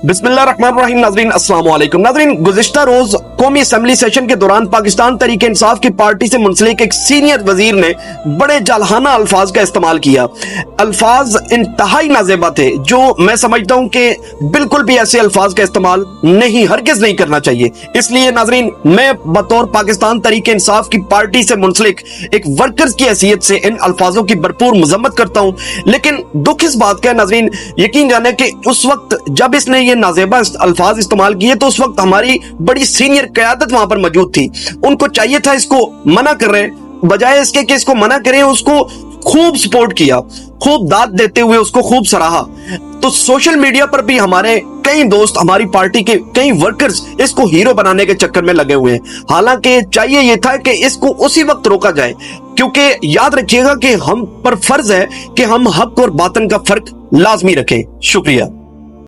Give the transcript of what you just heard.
बिस्मिल्लाहिर्रहमानिर्रहीम। नाज़रीन अस्सलाम वालेकुम। नाज़रीन, गुज़िश्ता रोज कौमी असेंबली सेशन के दौरान पाकिस्तान तहरीक इंसाफ की पार्टी से मुंसलिक एक सीनियर वजीर ने बड़े जालहाना अल्फाज का इस्तेमाल किया। अल्फाज इंतहाई नाज़ेबा थे, जो मैं समझता हूं कि बिल्कुल भी ऐसे अल्फाज का इस्तेमाल हरगिज़ नहीं करना चाहिए। इसलिए नाज़रीन, मैं बतौर पाकिस्तान तहरीक इंसाफ की पार्टी से मुंसलिक एक वर्कर्स की हैसियत से इन अल्फाजों की भरपूर मजम्मत करता हूं। लेकिन दुख इस बात का है नाज़रीन, यकीन जाने कि उस वक्त जब इसने ये नाज़ेबा अल्फाज इस्तेमाल किए तो उस वक्त हमारी बड़ी सीनियर क़यादत वहां पर मौजूद थी। उनको चाहिए था इसको मना कर रहे, बजाय इसके कि इसको मना करें, उसको खूब सपोर्ट किया, खूब दाद देते हुए उसको खूब सराहा। तो सोशल मीडिया पर भी हमारे कई दोस्त, हमारी पार्टी के कई वर्कर्स इसको हीरो बनाने के चक्कर में लगे हुए हैं। हालांकि चाहिए ये था कि इसको उसी वक्त रोका जाए, क्योंकि याद रखिएगा कि हम पर फर्ज है कि हम हक और बातिल का फर्क लाजमी रखें। शुक्रिया।